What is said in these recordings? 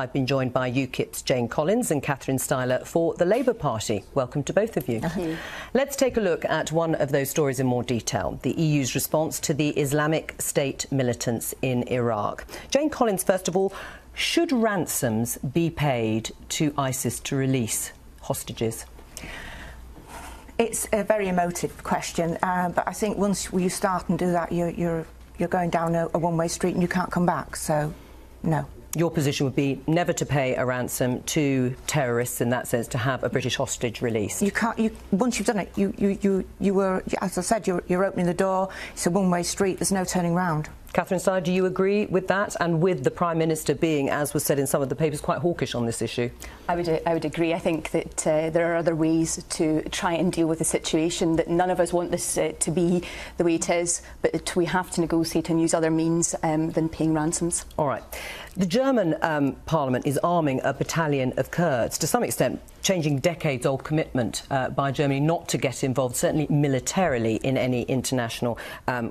I've been joined by UKIP's Jane Collins and Catherine Styler for the Labour Party. Welcome to both of you. Let's take a look at one of those stories in more detail, the EU's response to the Islamic State militants in Iraq. Jane Collins, first of all, should ransoms be paid to ISIS to release hostages? It's a very emotive question, but I think once you start and do that, you're going down a one-way street and you can't come back, so no. Your position would be never to pay a ransom to terrorists, in that sense, to have a British hostage released. You can't. Once you've done it, you were, as I said, you're opening the door. It's a one-way street. There's no turning round. Catherine Styler, do you agree with that, and with the Prime Minister being, as was said in some of the papers, quite hawkish on this issue? I would agree. I think that there are other ways to try and deal with the situation, that none of us want this to be the way it is, but we have to negotiate and use other means than paying ransoms. All right. The German Parliament is arming a battalion of Kurds, to some extent changing decades-old commitment by Germany not to get involved, certainly militarily, in any international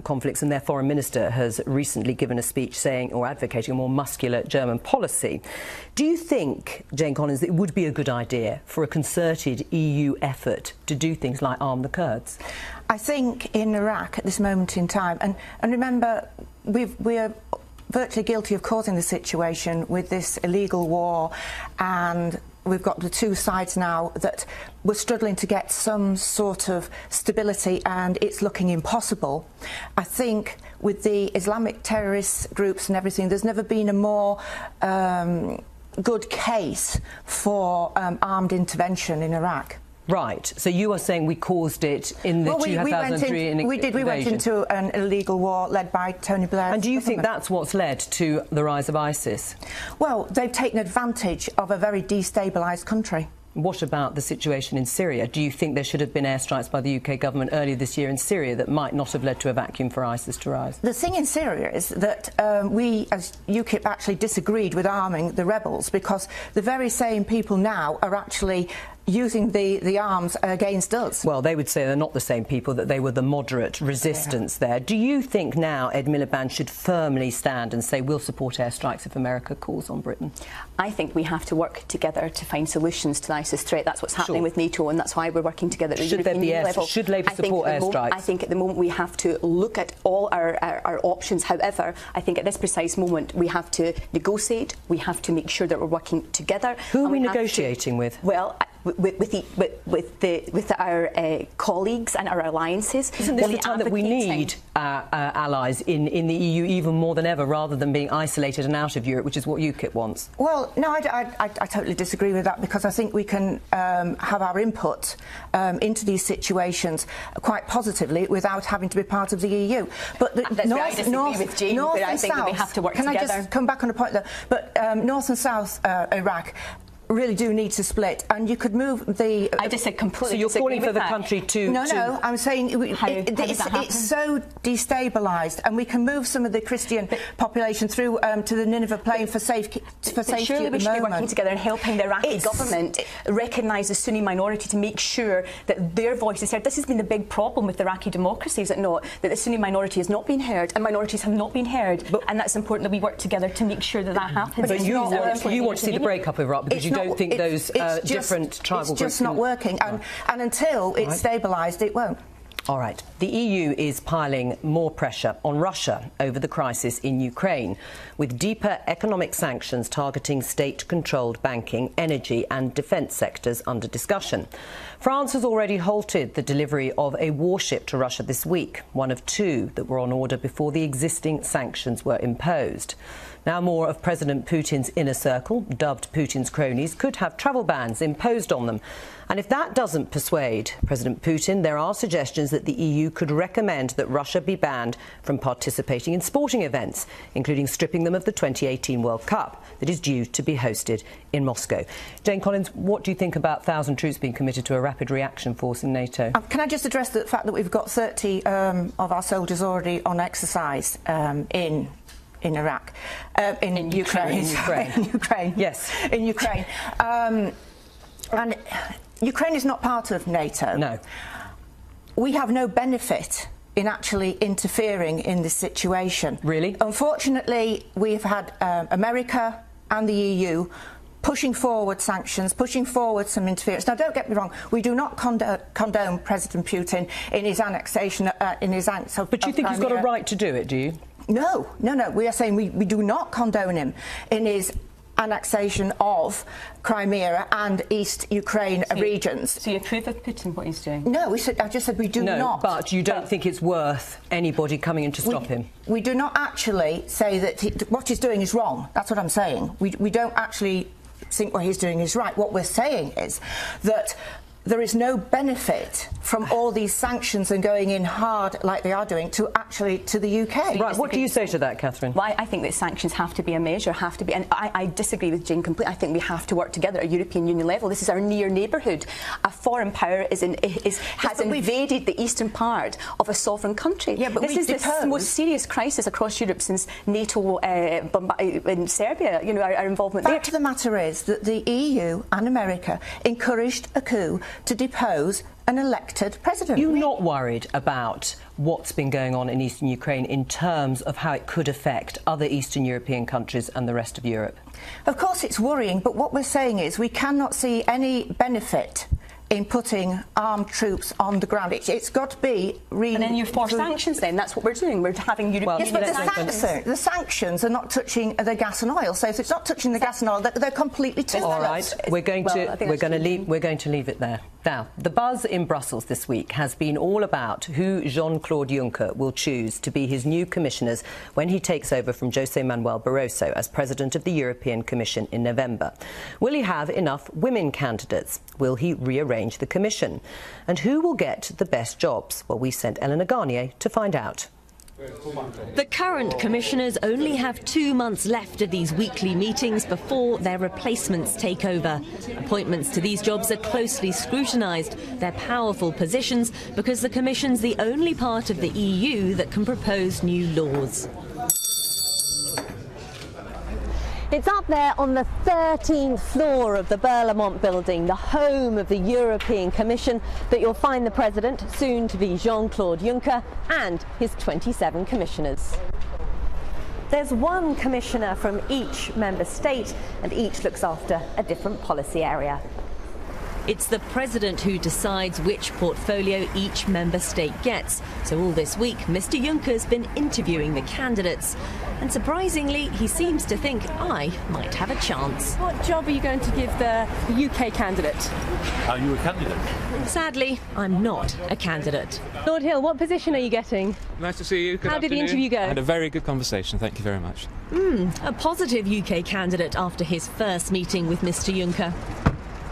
conflicts, and their Foreign Minister has recently given a speech saying, or advocating, a more muscular German policy. Do you think, Jane Collins, that it would be a good idea for a concerted EU effort to do things like arm the Kurds? I think in Iraq at this moment in time, and remember, we're virtually guilty of causing the situation with this illegal war, and we've got the two sides now that we're struggling to get some sort of stability, and it's looking impossible. I think with the Islamic terrorist groups and everything, there's never been a more good case for armed intervention in Iraq. Right. So you are saying we caused it in the 2003 invasion? We went into an illegal war led by Tony Blair's And do you government. think that's what's led to the rise of ISIS? Well, they've taken advantage of a very destabilised country. What about the situation in Syria? Do you think there should have been airstrikes by the UK government earlier this year in Syria that might not have led to a vacuum for ISIS to rise? The thing in Syria is that we, as UKIP, actually disagreed with arming the rebels, because the very same people now are actually using the arms against us. Well, they would say they're not the same people, that they were the moderate resistance there. Do you think now Ed Miliband should firmly stand and say we'll support airstrikes if America calls on Britain? I think we have to work together to find solutions to the ISIS threat. That's what's happening with NATO, and that's why we're working together at the European level. Should Labour support airstrikes? I think at the moment we have to look at all our options. However, I think at this precise moment we have to negotiate, we have to make sure that we're working together. Who are we negotiating with? Well, with our colleagues and our alliances. Isn't this the time that we need allies in the EU even more than ever, rather than being isolated and out of Europe, which is what UKIP wants? Well, no, I totally disagree with that, because I think we can have our input into these situations quite positively without having to be part of the EU. But I disagree with Jane, but I think that we have to work together. Can I just come back on a point there? But North and South Iraq really do need to split, and you could move the... I just said completely. So you're calling for the country to... No, I'm saying it's so destabilised, and we can move some of the Christian population through to the Nineveh Plain for safety surely we should be working together and helping the Iraqi government recognise the Sunni minority, to make sure that their voice is heard. This has been the big problem with Iraqi democracy, is it not? That the Sunni minority has not been heard, and minorities have not been heard, and that's important that we work together to make sure that happens. But you want to see the break-up of Iraq, because you don't think those different tribal groups... It's just not working, and until it's stabilised, it won't. All right. The EU is piling more pressure on Russia over the crisis in Ukraine, with deeper economic sanctions targeting state-controlled banking, energy and defence sectors under discussion. France has already halted the delivery of a warship to Russia this week, one of two that were on order before the existing sanctions were imposed. Now more of President Putin's inner circle, dubbed Putin's cronies, could have travel bans imposed on them. And if that doesn't persuade President Putin, there are suggestions that the EU could recommend that Russia be banned from participating in sporting events, including stripping them of the 2018 World Cup that is due to be hosted in Moscow. Jane Collins, what do you think about 1,000 troops being committed to a rapid reaction force in NATO? Can I just address the fact that we've got 30 of our soldiers already on exercise in Iraq, in Ukraine. In Ukraine. Yes. In Ukraine. And Ukraine is not part of NATO. No. We have no benefit in actually interfering in this situation. Really? Unfortunately, we've had America, and the EU pushing forward sanctions, pushing forward some interference. Now, don't get me wrong, we do not condone President Putin in his annexation, in his annexation of But you think he's got a right to do it, do you? No, no, no. We are saying we do not condone him in his annexation of Crimea and East Ukraine regions. So you approve of Putin, what he's doing? No, I just said we do not. No, but you don't think it's worth anybody coming in to stop him? We do not actually say that what he's doing is wrong. That's what I'm saying. We don't actually think what he's doing is right. What we're saying is that there is no benefit from all these sanctions and going in hard like they are doing to the UK. Right, what do you say to that, Catherine? Well, I think that sanctions have to be a measure, and I disagree with Jane completely. I think we have to work together at a European Union level. This is our near neighbourhood. A foreign power has invaded the eastern part of a sovereign country. Yeah, but this is the most serious crisis across Europe since NATO in Serbia, you know, our involvement there. The fact of the matter is that the EU and America encouraged a coup to depose an elected president. You're not worried about what's been going on in eastern Ukraine in terms of how it could affect other Eastern European countries and the rest of Europe? Of course it's worrying, but what we're saying is we cannot see any benefit in putting armed troops on the ground. It's got to be really... And then you force sanctions then, that's what we're doing. We're having European... Yes, but the sanctions are not touching the gas and oil, so if it's not touching the gas and oil, they're completely toothless. All right, we're going to leave it there. Now, the buzz in Brussels this week has been all about who Jean-Claude Juncker will choose to be his new commissioners when he takes over from José Manuel Barroso as President of the European Commission in November. Will he have enough women candidates? Will he rearrange the Commission? And who will get the best jobs? Well, we sent Eleanor Garnier to find out. The current commissioners only have 2 months left of these weekly meetings before their replacements take over. Appointments to these jobs are closely scrutinised. They're powerful positions because the Commission's the only part of the EU that can propose new laws. It's up there on the 13th floor of the Berlaymont building, the home of the European Commission, that you'll find the President, soon to be Jean-Claude Juncker, and his 27 commissioners. There's one commissioner from each member state, and each looks after a different policy area. It's the President who decides which portfolio each member state gets. So all this week, Mr. Juncker's been interviewing the candidates. And surprisingly, he seems to think I might have a chance. What job are you going to give the UK candidate? Are you a candidate? Sadly, I'm not a candidate. Lord Hill, what position are you getting? Nice to see you. Good How did the afternoon. interview go? I had a very good conversation. Thank you very much. A positive UK candidate after his first meeting with Mr. Juncker.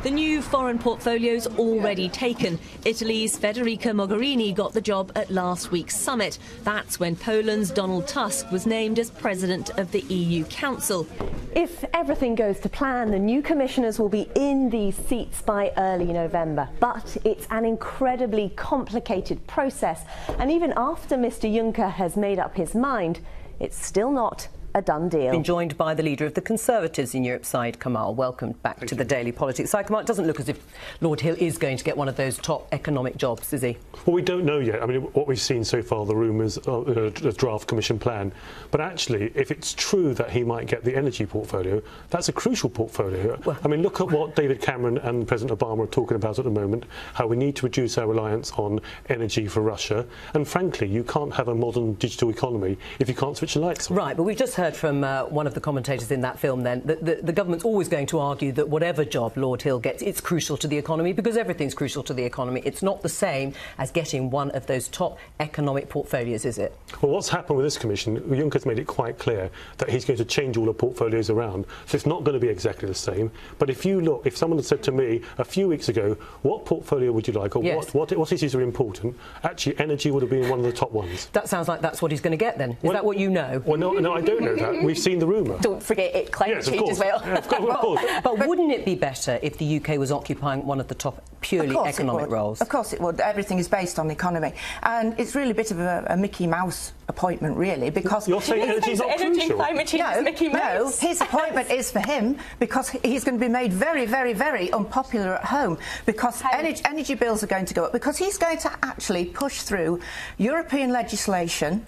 The new foreign portfolio's already taken. Italy's Federica Mogherini got the job at last week's summit. That's when Poland's Donald Tusk was named as President of the EU Council. If everything goes to plan, the new commissioners will be in these seats by early November. But it's an incredibly complicated process. And even after Mr. Juncker has made up his mind, it's still not a done deal. Been joined by the leader of the Conservatives in Europe, Saeed Kamal. Welcome back to the Daily Politics. Saeed Kamal, it doesn't look as if Lord Hill is going to get one of those top economic jobs, is he? Well, we don't know yet. I mean, what we've seen so far, the rumours of a draft Commission plan. But actually, if it's true that he might get the energy portfolio, that's a crucial portfolio. Well, I mean, look at what David Cameron and President Obama are talking about at the moment, how we need to reduce our reliance on energy for Russia. And frankly, you can't have a modern digital economy if you can't switch the lights on. Right, but we've just heard from one of the commentators in that film then that the government's always going to argue that whatever job Lord Hill gets, it's crucial to the economy because everything's crucial to the economy. It's not the same as getting one of those top economic portfolios, is it? Well, what's happened with this Commission, Juncker's made it quite clear that he's going to change all the portfolios around. So it's not going to be exactly the same. But if you look, if someone had said to me a few weeks ago, what portfolio would you like, or yes, what issues are important, actually energy would have been one of the top ones. That sounds like that's what he's going to get then. Is that what you know? Well, no, I don't know that. We've seen the rumour. Don't forget climate change as well. Yeah, of course. But wouldn't it be better if the UK was occupying one of the top purely economic roles? Of course it would. Everything is based on the economy. And it's really a bit of a Mickey Mouse appointment, really, because... You're saying energy's not crucial? Climate change is Mickey Mouse. No, his appointment is for him because he's going to be made very, very, very unpopular at home because energy bills are going to go up, because he's going to actually push through European legislation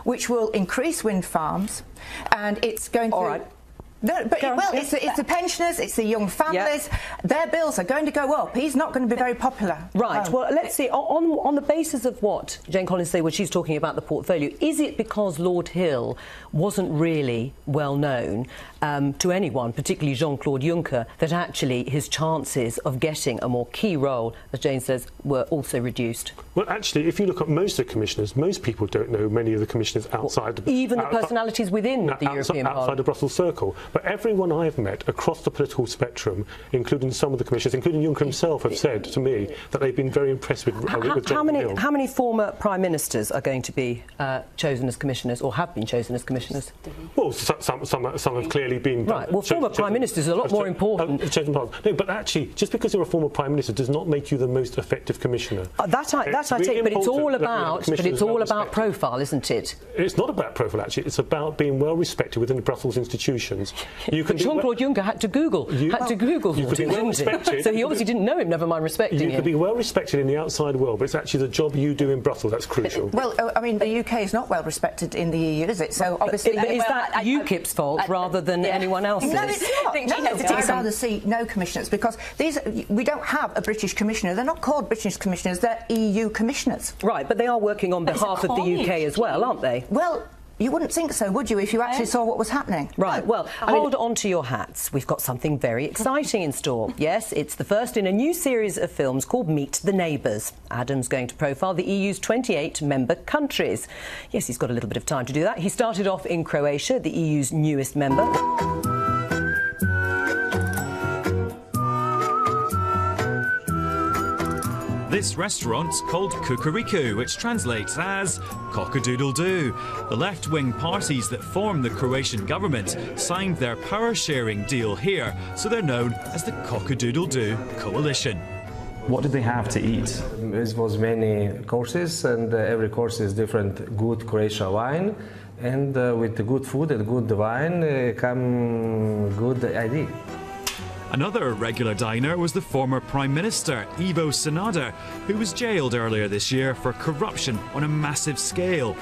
which will increase wind farms, and it's going to... All right. No, but it's the pensioners, it's the young families. Their bills are going to go up. He's not going to be very popular. Right. Well, let's see. On the basis of what Jane Collins said when she's talking about the portfolio, is it because Lord Hill wasn't really well known to anyone, particularly Jean-Claude Juncker, that actually his chances of getting a more key role, as Jane says, were also reduced? Well, actually, if you look at most of the commissioners, most people don't know many of the commissioners outside. Even the personalities within the European Parliament. Outside the Brussels circle. But everyone I've met across the political spectrum, including some of the commissioners, including Juncker himself, have said to me that they've been very impressed with Hill. How many former Prime Ministers are going to be chosen as commissioners, or have been chosen as commissioners? Well, some have clearly been... Right, well, former Prime Ministers are a lot more important. No, but actually, just because you're a former Prime Minister does not make you the most effective commissioner. That I take, but it's all about profile, isn't it? It's not about profile, actually. It's about being well respected within the Brussels institutions. Jean-Claude Juncker had to Google. You could be well respected. So he obviously didn't know him, never mind respecting him. You could be well respected in the outside world, but it's actually the job you do in Brussels that's crucial. Well, I mean, the UK is not well respected in the EU, is it? So obviously... Is that UKIP's fault rather than anyone else's? No, it's not. I'd rather see no commissioners, because we don't have a British commissioner. They're not called British commissioners, they're EU commissioners. Right, but they are working on behalf of the UK as well, aren't they? Well, you wouldn't think so, would you, if you actually saw what was happening? Right, well, hold on to your hats. We've got something very exciting in store. Yes, it's the first in a new series of films called Meet the Neighbours. Adam's going to profile the EU's 28 member countries. Yes, he's got a little bit of time to do that. He started off in Croatia, the EU's newest member. This restaurant's called Kukuriku, which translates as cock-a-doodle-doo. The left-wing parties that form the Croatian government signed their power-sharing deal here, so they're known as the Cock-a-doodle-doo Coalition. What did they have to eat? It was many courses, and every course is different good Croatian wine. And with the good food and good wine come good idea. Another regular diner was the former Prime Minister, Ivo Sanader, who was jailed earlier this year for corruption on a massive scale.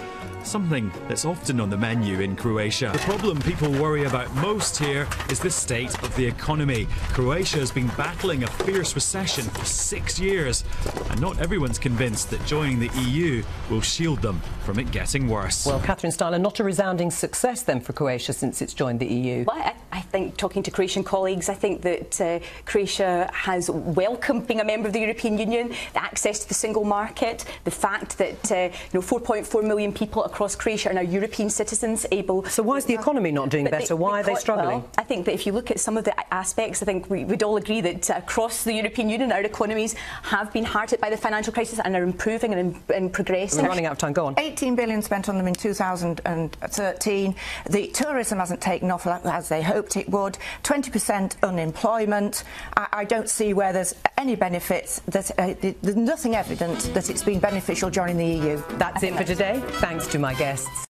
Something that's often on the menu in Croatia. The problem people worry about most here is the state of the economy. Croatia has been battling a fierce recession for 6 years, and not everyone's convinced that joining the EU will shield them from it getting worse. Well, Catherine Styler, not a resounding success then for Croatia since it's joined the EU. Well, I think, talking to Croatian colleagues, I think that Croatia has welcomed being a member of the European Union, the access to the single market, the fact that 4.4 million people across Croatia are now European citizens able... So why is the economy not doing better? Why are they struggling? Well, I think that if you look at some of the aspects, I think we'd all agree that across the European Union our economies have been hard hit by the financial crisis and are improving and progressing. We're running out of time, go on. 18 billion spent on them in 2013. The tourism hasn't taken off as they hoped it would. 20% unemployment. I don't see where there's any benefits. There's nothing evident that it's been beneficial joining the EU. That's it for today. Thanks to my guests.